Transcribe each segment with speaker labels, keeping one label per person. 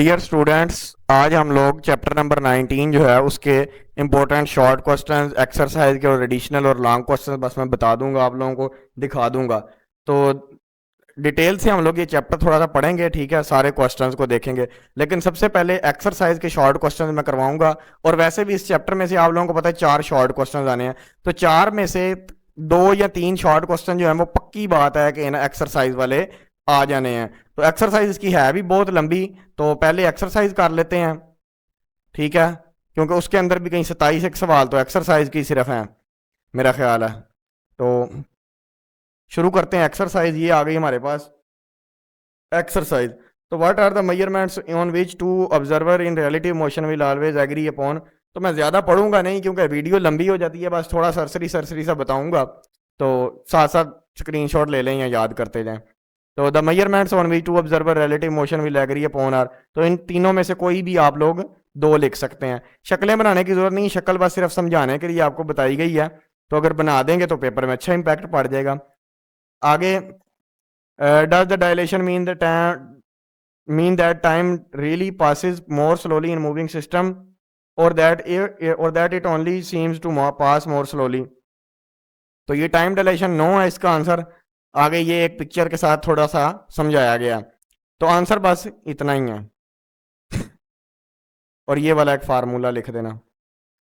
Speaker 1: Dear students, आज हम लोग चैप्टर नंबर 19 जो है उसके इम्पोर्टेंट शॉर्ट क्वेश्चंस एक्सरसाइज के और एडिशनल और लॉन्ग क्वेश्चंस बस मैं बता दूंगा, आप लोगों को दिखा दूंगा। तो डिटेल से हम लोग ये चैप्टर थोड़ा सा पढ़ेंगे, ठीक है, सारे क्वेश्चंस को देखेंगे। लेकिन सबसे पहले एक्सरसाइज के शॉर्ट क्वेश्चंस मैं करवाऊंगा। और वैसे भी इस चैप्टर में से आप लोगों को पता है 4 शॉर्ट क्वेश्चंस आने हैं, तो 4 में से 2 या 3 शॉर्ट क्वेश्चन जो है वो पक्की बात है कि एक्सरसाइज वाले आ जाने हैं। तो एक्सरसाइज इसकी है भी बहुत लंबी, तो पहले एक्सरसाइज कर लेते हैं, ठीक है, क्योंकि उसके अंदर भी कहीं 27 एक सवाल तो एक्सरसाइज की सिर्फ हैं, मेरा ख्याल है। तो शुरू करते हैं एक्सरसाइज। ये आ गई हमारे पास एक्सरसाइज। तो what are the measurements on which two observer in relative motion will always agree upon. तो मैं ज़्यादा पढ़ूंगा नहीं क्योंकि वीडियो लंबी हो जाती है, बस थोड़ा सरसरी सरसरी सा बताऊंगा, तो साथ साथ स्क्रीनशॉट ले लें या याद करते जाएं। तो the measurements on which two observer relative motion will agree upon are. तो इन तीनों में से कोई भी आप लोग 2 लिख सकते हैं। शक्लें बनाने की जरूरत नहीं, शक्ल बस सिर्फ समझाने के लिए आपको बताई गई है, तो अगर बना देंगे तो पेपर में अच्छा इंपैक्ट पड़ जाएगा। आगे, does the dilation mean that time really passes more slowly in moving system, or that it only seems to pass more slowly। तो ये टाइम डायलेशन नो है इसका आंसर। आगे ये एक पिक्चर के साथ थोड़ा सा समझाया गया, तो आंसर बस इतना ही है। और ये वाला एक फार्मूला लिख देना।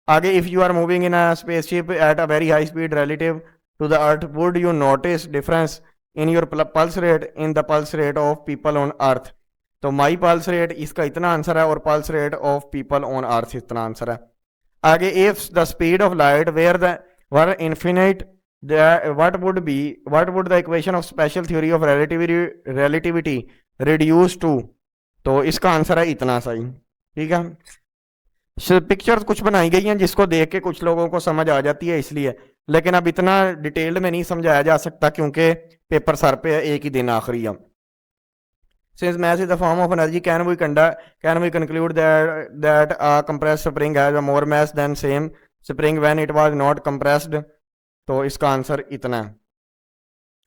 Speaker 1: आगे, if you are moving in a spaceship at a very high speed relative to the earth, would you notice difference in your pulse rate in the pulse rate of people on earth. तो my pulse rate इसका इतना answer है और pulse rate of people on earth इतना answer है। आगे, if the speed of light were infinite, what would the equation of special theory of relativity reduce to। तो इसका आंसर है इतना सही, ठीक है। पिक्चर्स कुछ बनाई गई हैं जिसको देख के कुछ लोगों को समझ आ जाती है इसलिए, लेकिन अब इतना डिटेल्ड में नहीं समझाया जा सकता क्योंकि पेपर सर पे है, एक ही दिन आखिरी है। Since mass is the form of energy, can we conclude that a compressed spring has a more mass than same spring when it was not compressed। तो इसका आंसर इतना है।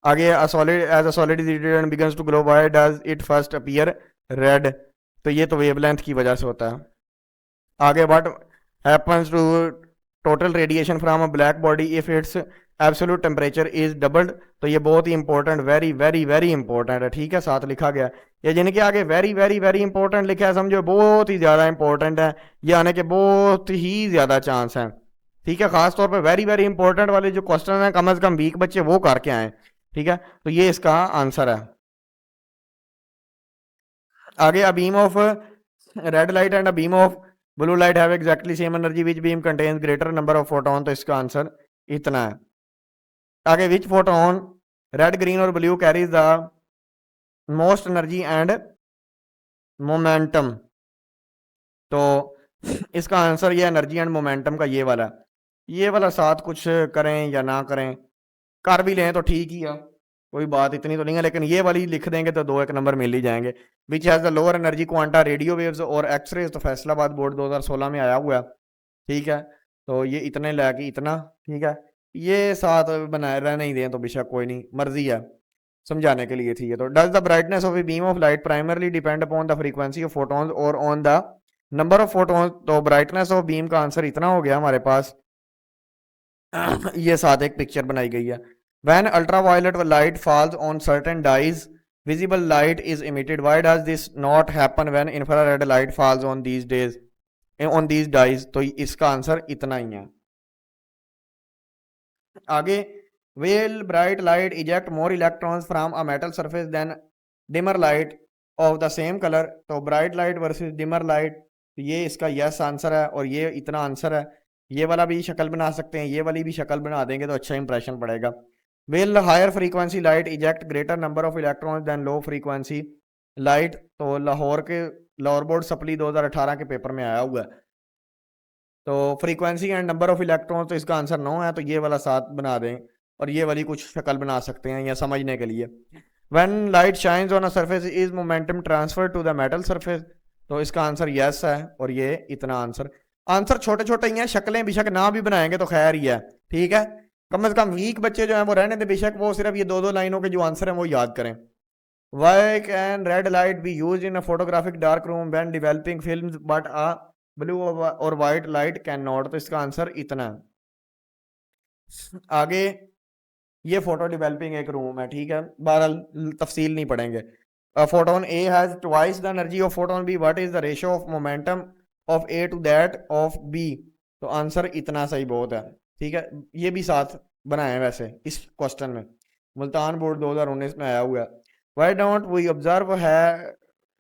Speaker 1: आगे, as a solid is heated and begins to glow, why does it first appear red। तो ये तो wavelength की वजह से होता है। आगे, what happens to total radiation from a black body if its absolute temperature is doubled। तो ये बहुत ही important, very very very important है, ठीक है, साथ लिखा गया। ये जिनके आगे वेरी वेरी वेरी इंपॉर्टेंट लिखा है समझो बहुत ही ज्यादा इंपॉर्टेंट है, ये आने के बहुत ही ज्यादा चांस हैं, ठीक है। खासतौर पर वेरी वेरी इंपॉर्टेंट वाले जो क्वेश्चन हैं कम से कम वीक बच्चे वो करके आए, ठीक है। तो ये इसका आंसर है। आगे, a beam of red light and a beam of blue light have exactly same energy, which beam contains greater number of photon. तो इसका आंसर इतना है। आगे, विच फोटोन रेड ग्रीन और blue carries the most energy and momentum. तो इसका answer ये energy and momentum का ये वाला साथ कुछ करें या ना करें, कर भी लें तो ठीक ही है, कोई बात इतनी तो नहीं है, लेकिन ये वाली लिख देंगे तो 2 एक नंबर मिल ही जाएंगे। Which has the lower energy quanta, radio waves और एक्सरेज। तो फैसलाबाद बोर्ड 2016 में आया हुआ है, ठीक है। तो ये इतने लाके इतना, ठीक है, ये साथ बनाए रहने ही दें तो बेशक कोई नहीं, मर्जी है, समझाने के लिए थी ये। तो does the brightness of a beam of light primarily depend upon the frequency of photons और on the number of photons. तो ब्राइटनेस ऑफ बीम का आंसर इतना हो गया हमारे पास। ये साथ एक पिक्चर बनाई गई है। When ultraviolet light falls on certain dyes, visible light is emitted. Why does this not happen when infrared light falls on these dyes। तो इसका आंसर इतना ही है। आगे, will bright light eject more electrons from a metal surface than dimmer light of the same color। तो bright light versus dimmer light, ये इसका yes answer है और ये इतना आंसर है। ये वाला भी शक्ल बना सकते हैं, ये वाली भी शक्ल बना देंगे तो अच्छा इंप्रेशन पड़ेगा। Will higher frequency light eject greater number of electrons than low frequency light। तो लाहौर बोर्ड सप्ली 2018 के पेपर में आया हुआ है। तो frequency and number of electron, तो इसका आंसर 9 है, तो ये वाला 7 बना दें और ये वाली कुछ शक्ल बना सकते हैं या समझने के लिए। When light shines on a surface is momentum transferred to the metal surface। तो इसका आंसर यस है और ये इतना आंसर छोटे छोटे ही हैं, शक्लें बेशक ना भी बनाएंगे तो खैर ही है, ठीक है। कम से कम वीक बच्चे जो हैं वो रहने दें, बेशक वो सिर्फ ये 2 लाइनों के जो आंसर हैं वो याद करें। Why can red light be used in a photographic dark room when developing films but a blue or white light cannot? तो इसका आंसर इतना है। आगे ये फोटो डेवलपिंग एक रूम है, ठीक है, बहरहाल तफसील नहीं पढ़ेंगे। Photon A has twice the energy of photon B, what is the ratio of momentum of A to that of B? तो आंसर इतना सही बहुत है, ठीक है। ये भी साथ बनाए हैं वैसे इस क्वेश्चन में, मुल्तान बोर्ड 2019 में आया हुआ है। व्हाई डोंट वी ऑब्जर्व है,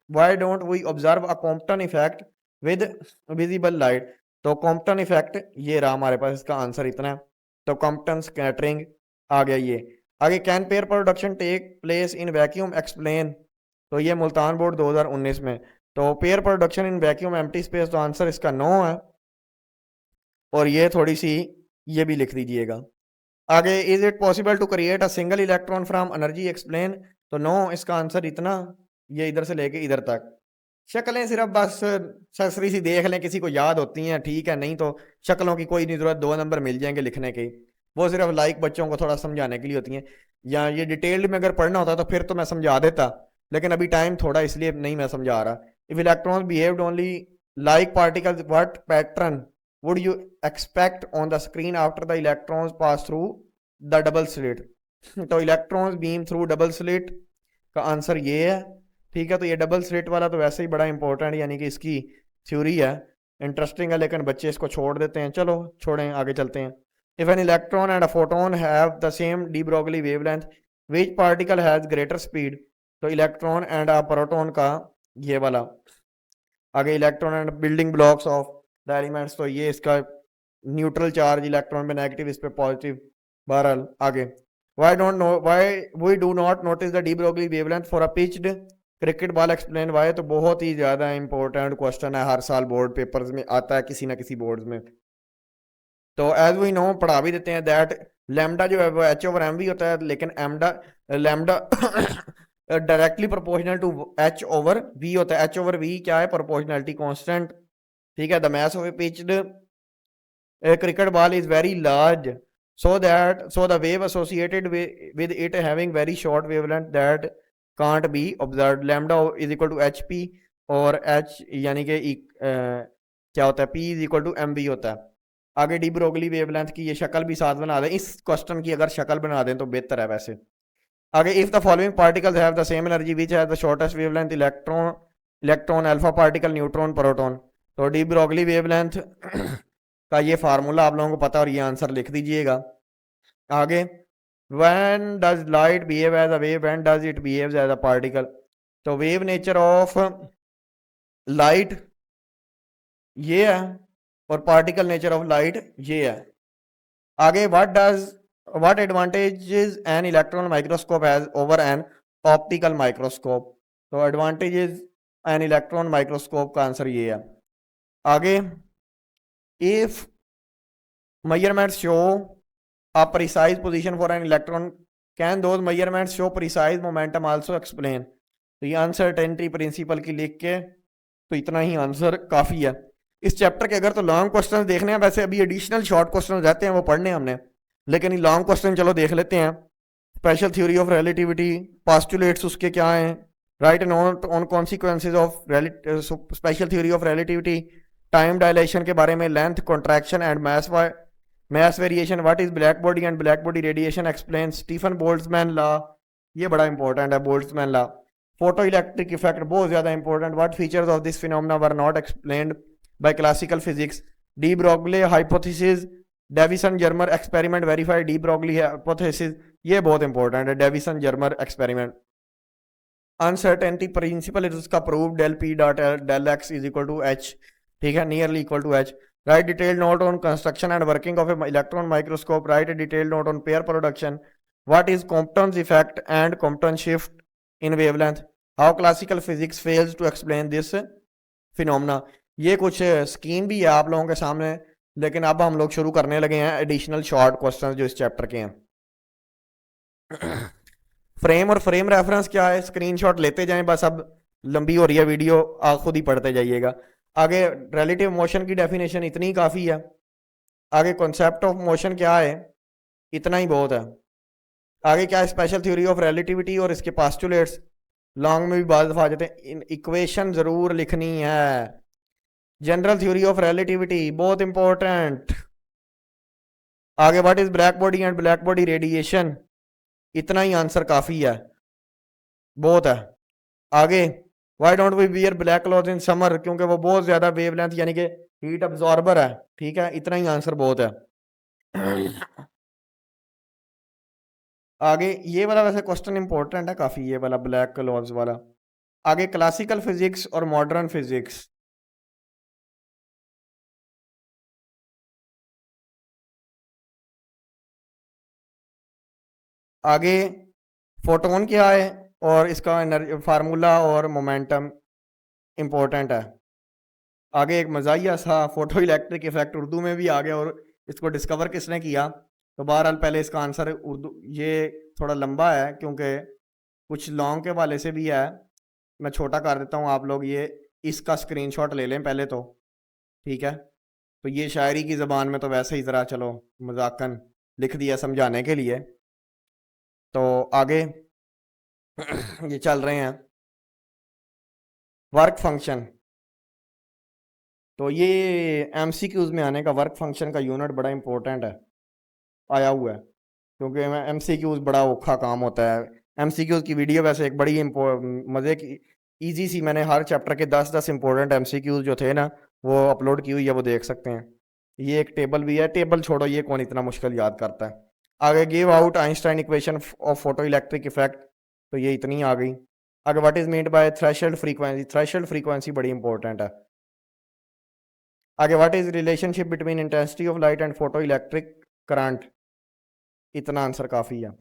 Speaker 1: why don't we observe a Compton effect with visible light? तो कॉम्पटन इफेक्ट ये रहा हमारे पास, इसका आंसर इतना है। तो कॉम्पटन स्कैटरिंग आ गया ये। आगे can pair production take place in vacuum explain? तो ये मुल्तान बोर्ड 2019 में। तो pair production in vacuum empty space, तो आंसर इसका नो है। और ये थोड़ी सी ये भी लिख दीजिएगा। आगे is it possible to create a single electron from energy explain? तो नो, इसका आंसर इतना, ये इधर से लेके इधर तक। शक्लें सिर्फ बस सरसरी सी देख लें, किसी को याद होती हैं ठीक है, नहीं तो शक्लों की कोई नहीं जरूरत, 2 नंबर मिल जाएंगे लिखने के, वो सिर्फ लाइक बच्चों को थोड़ा समझाने के लिए होती हैं। या ये डिटेल्ड में अगर पढ़ना होता तो फिर तो मैं समझा देता, लेकिन अभी टाइम थोड़ा इसलिए नहीं मैं समझा रहा। If electrons behaved only like particles what pattern would you expect on the screen after the electrons pass through the double slit? तो electrons beam through double slit का आंसर ये है, ठीक है। तो ये डबल स्लिट वाला तो वैसे ही बड़ा इंपॉर्टेंट, यानी कि इसकी थ्योरी है, इंटरेस्टिंग है, लेकिन बच्चे इसको छोड़ देते हैं। चलो छोड़ें, आगे चलते हैं। If an electron and a photon have the same de Broglie wavelength, which particle has greater speed? तो इलेक्ट्रॉन एंड अ प्रोटॉन का ये वाला। आगे electron and building blocks of the elements, तो ये इसका न्यूट्रल चार्ज, इलेक्ट्रॉन पे negative, इस पे पॉजिटिव। बहरहाल आगे why we do not notice the de Broglie wavelength for a pitched cricket ball explain why? तो बहुत ही ज्यादा इंपॉर्टेंट क्वेश्चन है, हर साल बोर्ड पेपर्स में आता है किसी ना किसी बोर्ड में। तो एज वी नो, पढ़ा भी देते हैं दैट लैम्डा जो है वो एच ओवर एम वी होता है, लेकिन एमडा lambda directly proportional to H over V होता है। एच ओवर वी क्या है? प्रोपोर्शनलिटी कांस्टेंट, ठीक है। The mass of A pitched cricket ball is very large, so the wave associated with it having very short wavelength that can't be observed, lambda is equal to hp, और h यानी कि क्या होता है, p is equal to mv होता है। आगे de Broglie wavelength की ये शक्ल भी साथ बना दें, इस क्वेश्चन की अगर शक्ल बना दें तो बेहतर है वैसे। आगे if the following particles have the same energy which has the shortest wavelength, electron alpha particle neutron proton? तो डी ब्रोगली वेवलेंथ का ये फार्मूला आप लोगों को पता है, और ये आंसर लिख दीजिएगा। आगे when does light behave as a wave, when does it behave as a particle? तो वेव नेचर ऑफ लाइट ये है, और पार्टिकल नेचर ऑफ लाइट ये है। आगे what advantages an electron microscope has over an optical microscope? तो advantages an electron microscope का answer ये है। आगे if measurements show a precise position for an electron, can those measurements show precise momentum also explain? तो ये uncertainty principle की लिख के, तो इतना ही आंसर काफी है इस चैप्टर के। अगर तो लॉन्ग क्वेश्चन देखने हैं, वैसे अभी एडिशनल शॉर्ट क्वेश्चन रहते हैं वो पढ़ने हमने, लेकिन ये लॉन्ग क्वेश्चन चलो देख लेते हैं। Special theory of relativity, postulates उसके क्या हैं, right note on consequences of special theory of relativity, time dilation के बारे में, length contraction and mass variation, what is black body and black body radiation explains, Stefan Boltzmann law, ये बड़ा important है, Boltzmann law. Photo electric effect बहुत ज्यादा important, what features of this phenomena were not explained by classical physics, de Broglie hypothesis, Davisson Germer experiment verified de Broglie hypothesis, ये बहुत important है, Davisson Germer experiment. Uncertainty principle is उसका prove, del P dot del X is equal to H, ठीक है, nearly equal to H. Write detailed note on construction and working of an electron microscope. Write a detailed note on pair production. What is Compton's effect and Compton shift in wavelength? How classical physics fails to explain this phenomena? ये कुछ scheme भी है आप लोगों के सामने, लेकिन अब हम लोग शुरू करने लगे हैं एडिशनल शॉर्ट क्वेश्चंस जो इस चैप्टर के हैं। फ्रेम और फ्रेम रेफरेंस क्या है? स्क्रीनशॉट लेते जाएं, बस अब लंबी हो रही है वीडियो, आप खुद ही पढ़ते जाइएगा। आगे रिलेटिव मोशन की डेफिनेशन इतनी काफ़ी है। आगे कॉन्सेप्ट ऑफ मोशन क्या है? इतना ही बहुत है। आगे क्या है? स्पेशल थ्योरी ऑफ रिलेटिविटी और इसके पोस्टुलेट्स, लॉन्ग में भी बाद दफा आ जाते हैं। इक्वेशन जरूर लिखनी है। जनरल थ्योरी ऑफ रिलेटिविटी बहुत इंपॉर्टेंट। आगे what is black body and black body radiation, इतना ही आंसर काफी है, बहुत है। आगे why don't we wear black cloth in summer, क्योंकि वो बहुत ज्यादा वेवलेंथ यानी कि हीट अब्जॉर्बर है, ठीक है, इतना ही आंसर बहुत है। आगे ये वाला वैसे क्वेश्चन इंपॉर्टेंट है काफी, ये वाला ब्लैक क्लॉथ्स वाला। आगे क्लासिकल फिजिक्स और मॉडर्न फिजिक्स। आगे फोटोन क्या है और इसका एनर्जी फार्मूला और मोमेंटम इंपॉर्टेंट है। आगे एक मजाहिया सा फोटो इलेक्ट्रिक इफेक्ट उर्दू में भी आ गया, और इसको डिस्कवर किसने किया। तो बहरहाल पहले इसका आंसर उर्दू, ये थोड़ा लंबा है क्योंकि कुछ लॉन्ग के वाले से भी है, मैं छोटा कर देता हूँ, आप लोग ये इसका स्क्रीनशॉट ले लें पहले तो, ठीक है। तो ये शायरी की ज़बान में तो वैसे ही ज़रा चलो मजाकन लिख दिया समझाने के लिए। तो आगे ये चल रहे हैं वर्क फंक्शन। तो ये एमसीक्यूज में आने का वर्क फंक्शन का यूनिट बड़ा इंपॉर्टेंट है, आया हुआ है, क्योंकि एमसीक्यूज बड़ा औखा काम होता है। एमसीक्यूज की वीडियो वैसे एक बड़ी मज़े की इजी सी, मैंने हर चैप्टर के 10-10 इंपॉर्टेंट एमसीक्यूज जो थे ना वो अपलोड की हुई है, वो देख सकते हैं। ये एक टेबल भी है, टेबल छोड़ो ये कौन इतना मुश्किल याद करता है। आगे give out Einstein equation of photo electric effect, तो ये इतनी आ गई। आगे what is meant by threshold frequency, threshold frequency बड़ी इंपॉर्टेंट है। आगे what is relationship between intensity of light and photo electric current, इतना आंसर काफ़ी है।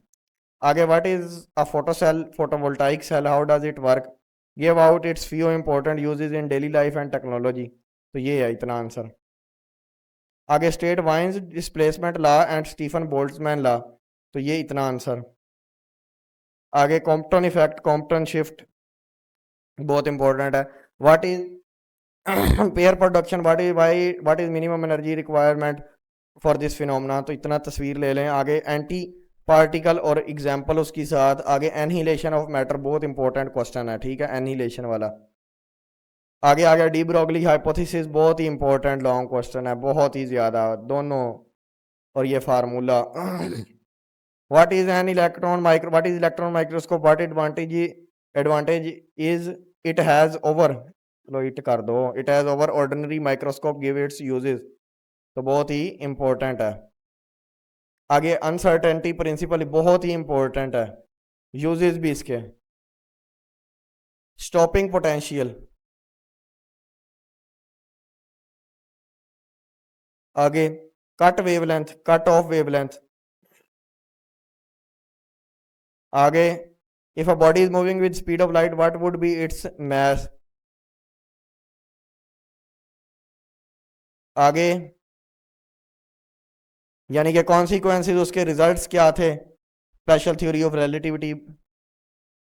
Speaker 1: आगे what is a photo cell, photovoltaic cell, how does it work, give out its few important uses in daily life and technology, तो ये है इतना answer. आगे state Wien's displacement law and Stefan Boltzmann law, तो ये इतना answer. आगे Compton effect, Compton shift बहुत इंपॉर्टेंट है। What is pair production, what is minimum energy requirement for this phenomena, तो इतना तस्वीर ले लें। आगे एंटी पार्टिकल और एग्जाम्पल उसके साथ। आगे एनहिलेशन ऑफ मैटर बहुत इंपॉर्टेंट क्वेश्चन है, ठीक है, एनहिलेशन वाला। आगे आ गया डी ब्रोगली हाइपोथेसिस, बहुत ही इंपॉर्टेंट लॉन्ग क्वेश्चन है, बहुत ही ज्यादा दोनों। और ये formula what is an electron micro, what is electron microscope, what advantage is it has over, low it कर दो, it has over ordinary microscope, give its uses, तो बहुत ही इंपॉर्टेंट है। आगे अनसर्टेनिटी प्रिंसिपल बहुत ही इंपॉर्टेंट है, यूजेस भी इसके। Stopping potential. आगे cut wavelength, cut off wavelength. आगे if a body is moving with speed of light what would be its mass. आगे यानी कि कॉन्सिक्वेंसेस, उसके रिजल्ट्स क्या थे, स्पेशल थ्योरी ऑफ रिलेटिविटी।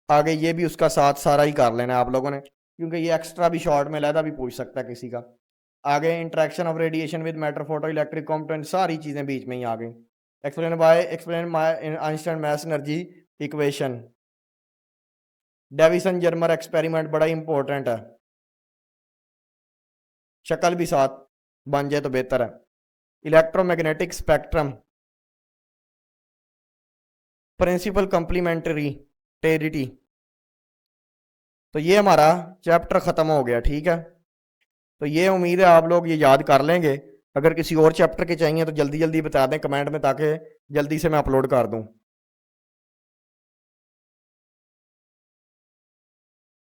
Speaker 1: आगे ये भी उसका साथ सारा ही कर लेना है आप लोगों ने, क्योंकि ये एक्स्ट्रा भी शॉर्ट में लहदा भी पूछ सकता है किसी का। आगे interaction of radiation with matter, photo electric component, सारी चीजें बीच में ही आ गई। Explain Einstein mass energy equation. Davisson Germer experiment बड़ा इंपॉर्टेंट है, शक्ल भी साथ बन जाए तो बेहतर है। Electromagnetic spectrum, principle complementarity. तो ये हमारा चैप्टर खत्म हो गया, ठीक है। तो ये उम्मीद है आप लोग ये याद कर लेंगे। अगर किसी और चैप्टर के चाहिए तो जल्दी जल्दी बता दें कमेंट में, ताकि जल्दी से मैं अपलोड कर दूं।